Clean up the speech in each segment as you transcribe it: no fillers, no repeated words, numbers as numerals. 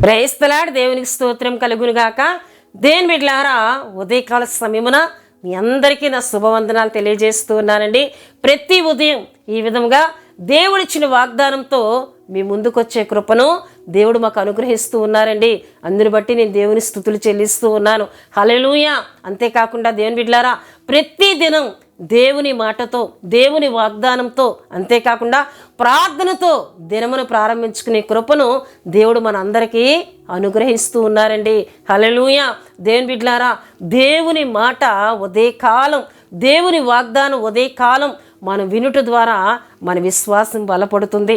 Praise the lord. దేవునికి స్తోత్రం కలుగునుగాక. దేని బిడ్డలారా, ఉదయకాల సమయమున మీ అందరికీ నా శుభవందనాలు తెలియజేస్తూ ఉన్నానండి. ప్రతి ఉదయం ఈ విధంగా దేవుడిచ్చిన వాగ్దానంతో మీ ముందుకొచ్చే కృపను దేవుడు మాకు అనుగ్రహిస్తూ ఉన్నారండి. అందుని బట్టి నేను దేవుని స్తుతులు చెల్లిస్తూ ఉన్నాను. హల్లెలూయా. అంతేకాకుండా దేవుని బిడ్డలారా, ప్రతి దినం దేవుని మాటతో, దేవుని వాగ్దానంతో, అంతేకాకుండా ప్రార్థనతో దినమును ప్రారంభించుకునే కృపను దేవుడు మనందరికీ అనుగ్రహిస్తూ ఉన్నారండి. హల్లెలూయా. దేవుని బిడ్డలారా, దేవుని మాట ఉదయకాలం, దేవుని వాగ్దానం ఉదయకాలం మనం వినుట ద్వారా మన విశ్వాసం బలపడుతుంది.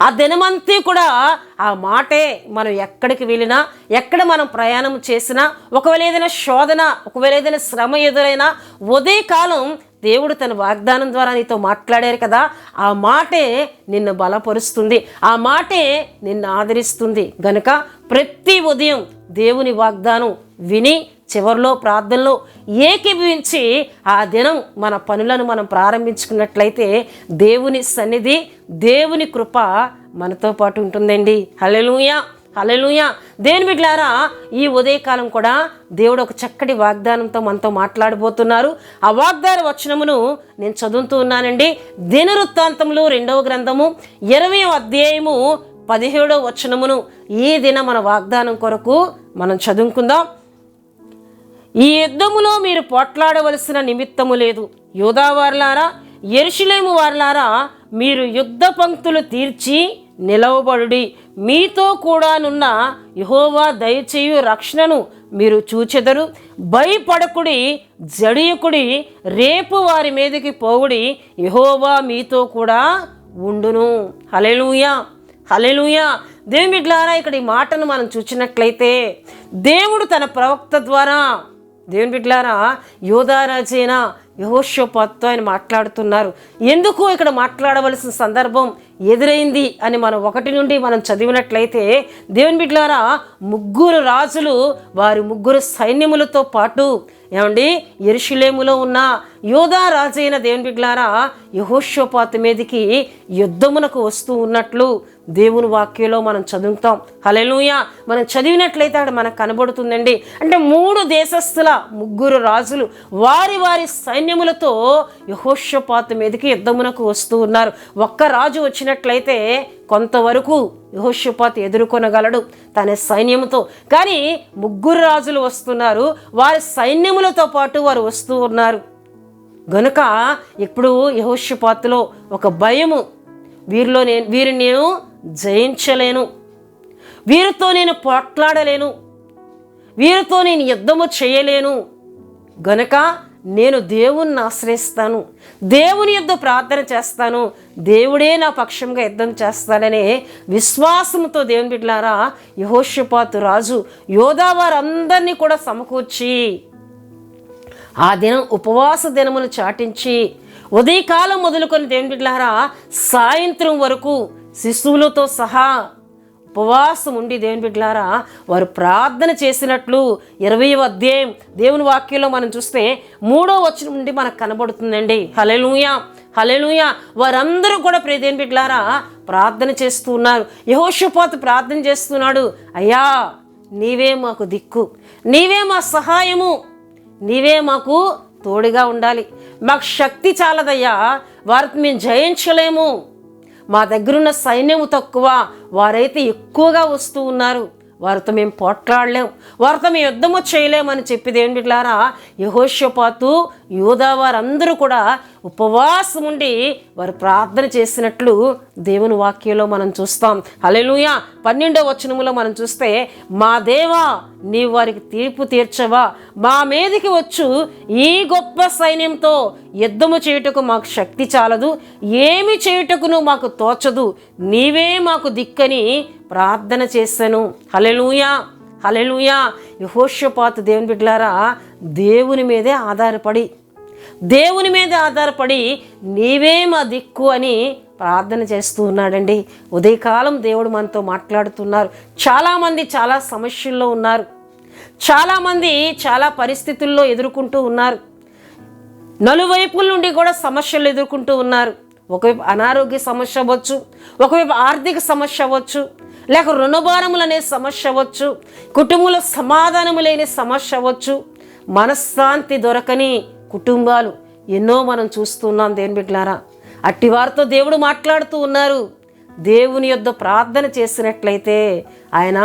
ఆ దినమంతా కూడా ఆ మాటే మనం ఎక్కడికి వెళ్ళినా, ఎక్కడ మనం ప్రయాణం చేసినా, ఒకవేళ ఏదైనా శోధన, ఒకవేళ ఏదైనా శ్రమ ఎదురైనా, ఉదయకాలం దేవుడు తన వాగ్దానం ద్వారా నీతో మాట్లాడారు కదా, ఆ మాటే నిన్ను బలపరుస్తుంది, ఆ మాటే నిన్ను ఆదరిస్తుంది. గనుక ప్రతి ఉదయం దేవుని వాగ్దానం విని చివరిలో ప్రార్థనలో ఏకీభవించి ఆ దినం మన పనులను మనం ప్రారంభించుకున్నట్లయితే దేవుని సన్నిధి, దేవుని కృప మనతో పాటు ఉంటుందండి. హల్లెలూయా, హల్లెలూయా. దేవుని బిడ్డలారా, ఈ ఉదయకాలం కూడా దేవుడు ఒక చక్కటి వాగ్దానంతో మనతో మాట్లాడబోతున్నారు. ఆ వాగ్దాన వచనమును నేను చదువుతూ ఉన్నానండి. దినవృత్తాంతములు 2వ గ్రంథము 20వ అధ్యాయము 17వ వచనమును ఈ దిన మన వాగ్దానం కొరకు మనం చదువుకుందాం. ఈ యుద్ధములో మీరు పోట్లాడవలసిన నిమిత్తము లేదు. యూదా వారలారా, యెరూషలేము వారలారా, మీరు యుద్ధ పంక్తులు తీర్చి నిలవబడుడి. మీతో కూడానున్న యెహోవా దయచేయు రక్షణను మీరు చూచెదరు. భయపడకుడి, జడియకుడి, రేపు వారి మీదకి పోవుడి, యెహోవా మీతో కూడా ఉండును. హల్లెలూయా, హల్లెలూయా. దేవుని బిడ్డలారా, ఇక్కడ ఈ మాటను మనం చూసినట్లయితే దేవుడు తన ప్రవక్త ద్వారా, దేవుని బిడ్డలారా, యూదా రాజైన యెహోషాపాతుతో ఆయన మాట్లాడుతున్నారు. ఎందుకు ఇక్కడ మాట్లాడవలసిన సందర్భం ఎదురైంది అని మనం 1 నుండి మనం చదివినట్లయితే, దేవుని బిడ్డలారా, 3 రాజులు వారి 3 సైన్యములతో పాటు ఏమండి యెరూషలేములో ఉన్న యూదా రాజైన దేవుని బిడ్డలారా యెహోషాపాతు మీదకి యుద్ధమునకు వస్తూ ఉన్నట్లు దేవుని వాక్యంలో మనం చదువుతాం. హల్లెలూయా. మనం చదివినట్లయితే అక్కడ మనకు కనబడుతుందండి. అంటే 3 దేశస్థుల 3 రాజులు వారి వారి సైన్యములతో యెహోషాపాతు మీదకి యుద్ధమునకు వస్తూ ఉన్నారు. ఒక్క రాజు వచ్చినట్లయితే కొంతవరకు యెహోషాపాతు ఎదుర్కొనగలడు తన సైన్యముతో. కానీ 3 రాజులు వస్తున్నారు, వారి సైన్యములతో పాటు వారు వస్తూ ఉన్నారు. గనుక ఇప్పుడు యెహోషాపాతులో ఒక భయము, వీరిని నేను జయించలేను, వీరితో నేను పోట్లాడలేను, వీరితో నేను యుద్ధము చేయలేను, గనుక నేను దేవుణ్ణి ఆశ్రయిస్తాను, దేవుని యుద్ధ ప్రార్థన చేస్తాను, దేవుడే నా పక్షంగా యుద్ధం చేస్తాడనే విశ్వాసంతో దేవుని బిడ్డలారా యెహోషాపాతు రాజు యోధా వారందరినీ కూడా సమకూర్చి ఆ దినం ఉపవాస దినమును చాటించి ఉదయకాలం మొదలుకొని దేవుని బిడ్డలారా సాయంత్రం వరకు శిశువులతో సహా ఉపవాసం ఉండి దేవుని బిడ్డలారా వారు ప్రార్థన చేసినట్లు 20వ అధ్యాయం దేవుని వాక్యంలో మనం చూస్తే 3వ వచనం నుండి మనకు కనబడుతుందండి. హల్లెలూయా, హల్లెలూయా. వారందరూ కూడా దేవుని బిడ్డలారా ప్రార్థన చేస్తూ ఉన్నారు. యెహోషాపాతు ప్రార్థన చేస్తున్నాడు, అయ్యా నీవే మాకు దిక్కు, నీవే మా సహాయము, నీవే మాకు తోడుగా ఉండాలి. మాకు శక్తి చాలదయ్యా, వారికి మేము జయించలేము, మా దగ్గరున్న సైన్యము తక్కువ, వారైతే ఎక్కువగా వస్తూ ఉన్నారు, వారితో మేము పోట్లాడలేం, వారితో మేము యుద్ధము చేయలేమని చెప్పి దేవుని బిడ్డలారా యెహోషాపాతు యూదా వారందరూ కూడా ఉపవాసం ఉండి వారు ప్రార్థన చేసినట్లు దేవుని వాక్యంలో మనం చూస్తాం. హల్లెలూయా. 12వ వచనములో మనం చూస్తే, మా దేవా నీవు వారికి తీర్పు తీర్చవా, మా మీదకి వచ్చు ఈ గొప్ప సైన్యంతో యుద్ధము చేయుటకు మాకు శక్తి చాలదు, ఏమి చేయుటకును మాకు తోచదు, నీవే మాకు దిక్కని ప్రార్థన చేశాను. హల్లెలూయా, హల్లెలూయా. యెహోషాపాతు దేవుని బిడ్డలారా దేవుని మీదే ఆధారపడి నీవే మా దిక్కు అని ప్రార్థన చేస్తూ ఉన్నాడండి. ఉదయకాలం దేవుడు మనతో మాట్లాడుతున్నారు. చాలామంది చాలా సమస్యల్లో ఉన్నారు, చాలామంది చాలా పరిస్థితుల్లో ఎదుర్కొంటూ ఉన్నారు, నలువైపుల నుండి కూడా సమస్యలు ఎదుర్కొంటూ ఉన్నారు. ఒకవైపు అనారోగ్య సమస్య అవ్వచ్చు, ఒకవైపు ఆర్థిక సమస్య అవ్వచ్చు, లేక రుణభారములు అనే సమస్య అవ్వచ్చు, కుటుంబంలో సమాధానము లేని సమస్య అవ్వచ్చు, మనశ్శాంతి దొరకని కుటుంబాలు ఎన్నో మనం చూస్తున్నాం దేవుని బిడ్డలారా. అట్టి వారితో దేవుడు మాట్లాడుతూ ఉన్నారు. దేవుని యొద్ద ప్రార్థన చేసినట్లయితే ఆయన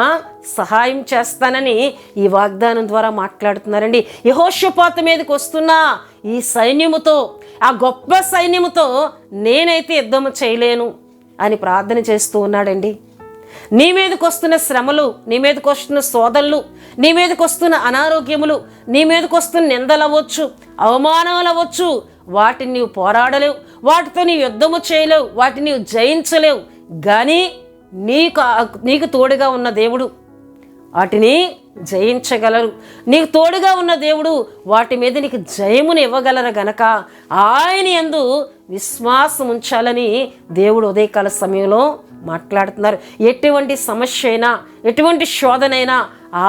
సహాయం చేస్తానని ఈ వాగ్దానం ద్వారా మాట్లాడుతున్నారండి. యెహోషాపాతు మీదకి వస్తున్న ఈ సైన్యముతో, ఆ గొప్ప సైన్యముతో నేనైతే యుద్ధము చేయలేను అని ప్రార్థన చేస్తూ ఉన్నాడండి. నీ మీదకి వస్తున్న శ్రమలు, నీ మీదకి వస్తున్న శోధనలు, నీ మీదకి వస్తున్న అనారోగ్యములు, నీ మీదకి వస్తున్న నిందలు అవ్వచ్చు, అవమానాలు అవ్వచ్చు, వాటిని నీవు పోరాడలేవు, వాటితో నీవు యుద్ధము చేయలేవు, వాటిని నీవు జయించలేవు. కానీ నీకు తోడుగా ఉన్న దేవుడు వాటిని జయించగలరు. నీకు తోడుగా ఉన్న దేవుడు వాటి మీద నీకు జయమును ఇవ్వగలరు గనక ఆయన యందు విశ్వాసం ఉంచాలని దేవుడు ఉదయకాల సమయంలో మాట్లాడుతున్నారు. ఎటువంటి సమస్య అయినా, ఎటువంటి శోధనైనా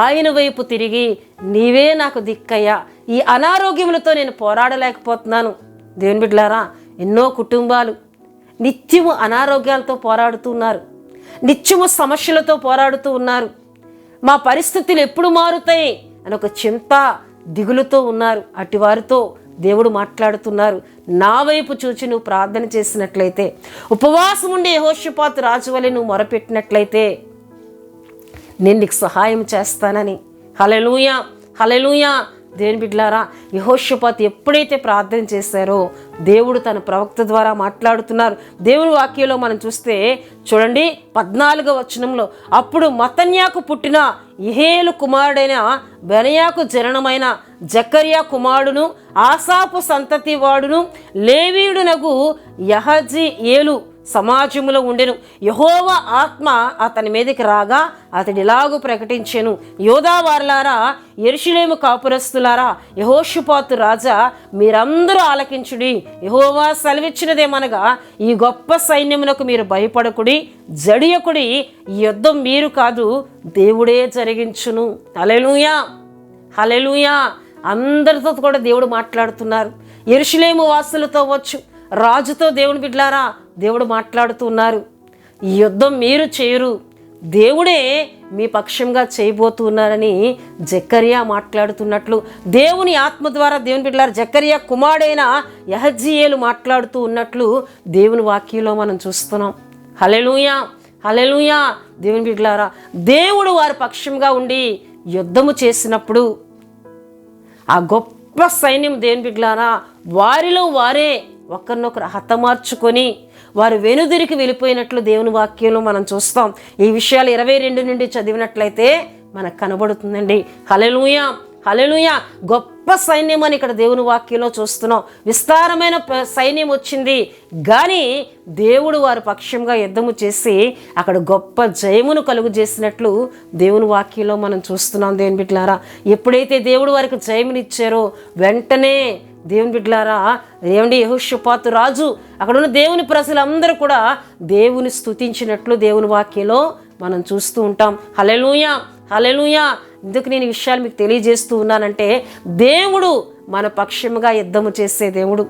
ఆయన వైపు తిరిగి నీవే నాకు దిక్కయ్యా, ఈ అనారోగ్యములతో నేను పోరాడలేకపోతున్నాను. దేవుని బిడ్డలారా, ఎన్నో కుటుంబాలు నిత్యము అనారోగ్యాలతో పోరాడుతున్నారు, నిత్యము సమస్యలతో పోరాడుతూ ఉన్నారు. మా పరిస్థితులు ఎప్పుడు మారుతాయి అని ఒక చింత, దిగులుతో ఉన్నారు. అటు వారితో దేవుడు మాట్లాడుతున్నారు. నా వైపు చూచి నువ్వు ప్రార్థన చేసినట్లయితే, ఉపవాసం ఉండి యెహోషాపాతు రాజు వలె నువ్వు మొరపెట్టినట్లయితే నేను నీకు సహాయం చేస్తానని. హల్లెలూయా, హల్లెలూయా. దేవుని బిడ్డలారా, యెహోషాపాతు ఎప్పుడైతే ప్రార్థన చేశారో దేవుడు తన ప్రవక్త ద్వారా మాట్లాడుతున్నారు. దేవుని వాక్యంలో మనం చూస్తే చూడండి, 14వ వచనంలో, అప్పుడు మత్తన్యాకు పుట్టిన ఇహేలు కుమారుడైన బెనయాకు జననమైన జకర్యా కుమారుడును ఆసాపు సంతతి వాడును లేవీయుడునగు యహజీయేలు సమాజములో ఉండెను. యెహోవా ఆత్మ అతని మీదకి రాగా అతడు ఇలాగూ ప్రకటించెను, యోధా వారలారా, యెరూషలేము కాపురస్తులారా, యెహోషాపాతు రాజా, మీరందరూ ఆలకించుడి. యెహోవా సెలవిచ్చినదేమనగా, ఈ గొప్ప సైన్యమునకు మీరు భయపడకుడి, జడియకుడి. ఈ యుద్ధం మీరు కాదు, దేవుడే జరిగించును. హల్లెలూయా, హల్లెలూయా. అందరితో కూడా దేవుడు మాట్లాడుతున్నారు. యెరూషలేము వాసులతో అవ్వచ్చు, రాజుతో దేవుని బిడ్డలారా దేవుడు మాట్లాడుతున్నారు. ఈ యుద్ధం మీరు చేయరు, దేవుడే మీ పక్షంగా చేయబోతున్నారని జకర్యా మాట్లాడుతున్నట్లు, దేవుని ఆత్మ ద్వారా దేవుని బిడ్డలారా జకర్యా కుమారుడైన యహజీయేలు మాట్లాడుతూ ఉన్నట్లు దేవుని వాక్యంలో మనం చూస్తున్నాం. హల్లెలూయా, హల్లెలూయా. దేవుని బిడ్డలారా, దేవుడు వారి పక్షంగా ఉండి యుద్ధము చేసినప్పుడు ఆ గొప్ప సైన్యం దేవుని బిడ్డలారా వారిలో వారే ఒకరినొకరు హతమార్చుకొని వారు వెనుదిరికి వెళ్ళిపోయినట్లు దేవుని వాక్యంలో మనం చూస్తాం. ఈ విషయాలు 22 నుండి చదివినట్లయితే మనకు కనబడుతుందండి. హల్లెలూయా, హల్లెలూయా. గొప్ప సైన్యం అని ఇక్కడ దేవుని వాక్యంలో చూస్తున్నాం. విస్తారమైన సైన్యం వచ్చింది, కానీ దేవుడు వారి పక్షంగా యుద్ధము చేసి అక్కడ గొప్ప జయమును కలుగు చేసినట్లు దేవుని వాక్యంలో మనం చూస్తున్నాం. దేవుని బిడ్డలారా, ఎప్పుడైతే దేవుడు వారికి జయమునిచ్చారో వెంటనే దేవుని బిడ్డలారా, ఏమండి, యెహోషాపాతు రాజు, అక్కడ ఉన్న దేవుని ప్రజలందరూ కూడా దేవుని స్తుతించినట్లు దేవుని వాక్యంలో మనం చూస్తూ ఉంటాం. హల్లెలూయా, హల్లెలూయా. ఎందుకు నేను ఈ విషయాలు మీకు తెలియజేస్తూ ఉన్నానంటే, దేవుడు మన పక్షముగా యుద్ధము చేసే దేవుడు,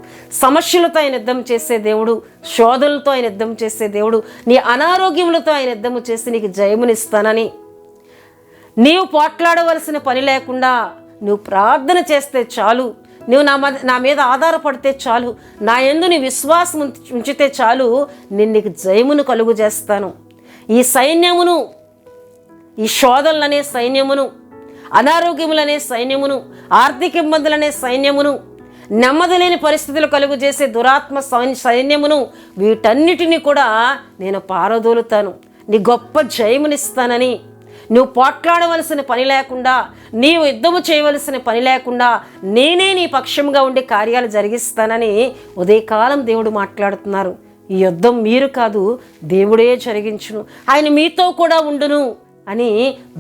సమస్యలతో ఆయన యుద్ధం చేసే దేవుడు, శోధనలతో ఆయన యుద్ధం చేసే దేవుడు, నీ అనారోగ్యములతో ఆయన యుద్ధము చేసి నీకు జయమునిస్తానని, నీవు పోట్లాడవలసిన పని లేకుండా నువ్వు ప్రార్థన చేస్తే చాలు, నువ్వు నా మీద ఆధారపడితే చాలు, నా యందు నీ విశ్వాసం ఉంచితే చాలు, నేను నీకు జయమును కలుగు చేస్తాను. ఈ సైన్యమును, ఈ శోధనలనే సైన్యమును, అనారోగ్యములనే సైన్యమును, ఆర్థిక ఇబ్బందులనే సైన్యమును, నెమ్మదిలేని పరిస్థితులు కలుగు చేసే దురాత్మ సైన్యమును, వీటన్నిటినీ కూడా నేను పారదోలుతాను, నీ గొప్ప జయమునిస్తానని, నువ్వు పోట్లాడవలసిన పని లేకుండా, నీవు యుద్ధము చేయవలసిన పని లేకుండా నేనే నీ పక్షంగా ఉండే కార్యాలు జరిగిస్తానని ఉదయకాలం దేవుడు మాట్లాడుతున్నారు. ఈ యుద్ధం మీరు కాదు, దేవుడే జరిగించును, ఆయన మీతో కూడా ఉండును అని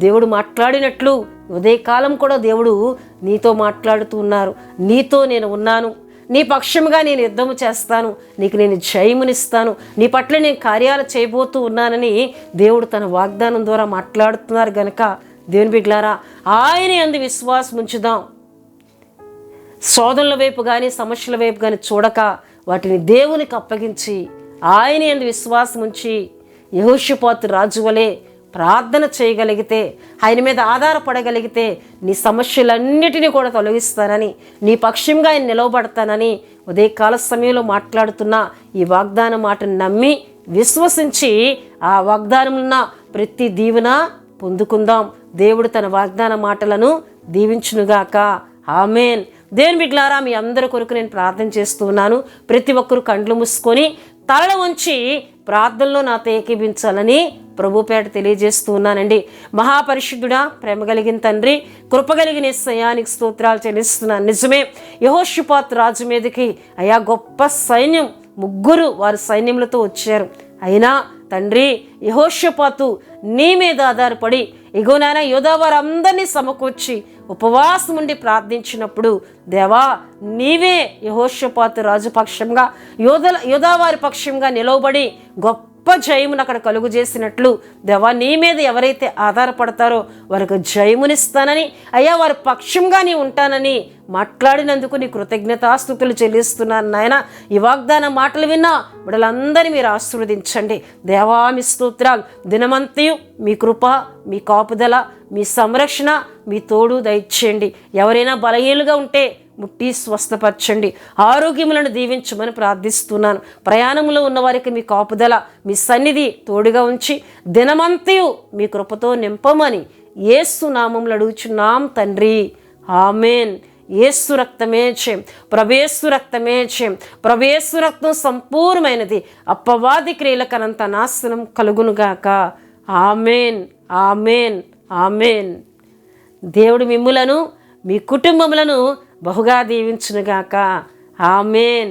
దేవుడు మాట్లాడినట్లు ఉదయకాలం కూడా దేవుడు నీతో మాట్లాడుతూ ఉన్నారు. నీతో నేను ఉన్నాను, నీ పక్షముగా నేను యుద్ధము చేస్తాను, నీకు నేను జయమునిస్తాను, నీ పట్ల నేను కార్యాలు చేయబోతూ ఉన్నానని దేవుడు తన వాగ్దానం ద్వారా మాట్లాడుతున్నారు గనక దేవుని బిడ్డలారా, ఆయన యందు విశ్వాసం ఉంచుదాం. శోధనల వైపు కానీ సమస్యల వైపు కానీ చూడక వాటిని దేవునికి అప్పగించి ఆయన యందు విశ్వాసం ఉంచి యెహోషాపాతు రాజు వలె ప్రార్థన చేయగలిగితే, ఆయన మీద ఆధారపడగలిగితే నీ సమస్యలన్నిటినీ కూడా తొలగిస్తానని, నీ పక్షంగా ఆయన నిలవబడతానని ఉదయకాల సమయంలో మాట్లాడుతున్న ఈ వాగ్దాన మాటను నమ్మి విశ్వసించి ఆ వాగ్దానమున్న ప్రతి దీవెన పొందుకుందాం. దేవుడు తన వాగ్దాన మాటలను దీవించునుగాక. ఆమేన్. దేవుని బిడ్డలారా, మీ అందరి కొరకు నేను ప్రార్థన చేస్తున్నాను. ప్రతి ఒక్కరు కండ్లు మూసుకొని తలలు వంచి ప్రార్థనలో నాతో ఏకీభించాలని ప్రభుపేట తెలియజేస్తున్నానండి. మహాపరిశుద్ధుడా, ప్రేమ కలిగిన తండ్రి, కృప కలిగిన యేసయ్యానికి స్తోత్రాలు చెల్లిస్తున్నాను. నిజమే, యెహోషాపాతు రాజు మీదకి అయా గొప్ప సైన్యం, 3 వారి సైన్యములతో వచ్చారు. అయినా తండ్రి, యెహోషాపాతు నీ మీద ఆధారపడి ఇగో నాయన యోధా వారందరినీ సమకూర్చి ఉపవాసం ఉండి ప్రార్థించినప్పుడు దేవా నీవే యెహోషాపాతు రాజు పక్షంగా యోధా వారి పక్షంగా నిలవబడి గొప్ప జయమును అక్కడ కలుగు చేసినట్లు దేవా నీ మీద ఎవరైతే ఆధారపడతారో వారికి జయమునిస్తానని, అయ్యా వారి పక్షంగా నీ ఉంటానని మాట్లాడినందుకు నీ కృతజ్ఞతాస్తుతులు చెల్లిస్తున్నాను నాయన. ఈ వాగ్దాన మాటలు విన్నా బిడ్డలందరినీ మీరు ఆశీర్వదించండి దేవా. మీ స్తోత్రాలు. దినమంతయు మీ కృప, మీ కాపుదల, మీ సంరక్షణ, మీ తోడు దయచేయండి. ఎవరైనా బలహీనులుగా ఉంటే ముట్టి స్వస్థపరచండి, ఆరోగ్యములను దీవించమని ప్రార్థిస్తున్నాను. ప్రయాణంలో ఉన్న వారికి మీ కాపుదల, మీ సన్నిధి తోడుగా ఉంచి దినమంతయు మీ కృపతో నింపమని యేసు నామములో అడుగుచున్నాం తండ్రి. ఆమేన్. యేసు రక్తమే చేయం, ప్రభేసు రక్తమే చేయం. ప్రభేసు రక్తం సంపూర్ణమైనది, అపవాది క్రియలకనంత నాశనం కలుగునుగాక. ఆమేన్, ఆమేన్, ఆమేన్. దేవుడు మిమ్ములను మీ కుటుంబములను బహుగా దీవించునుగాక. ఆమేన్.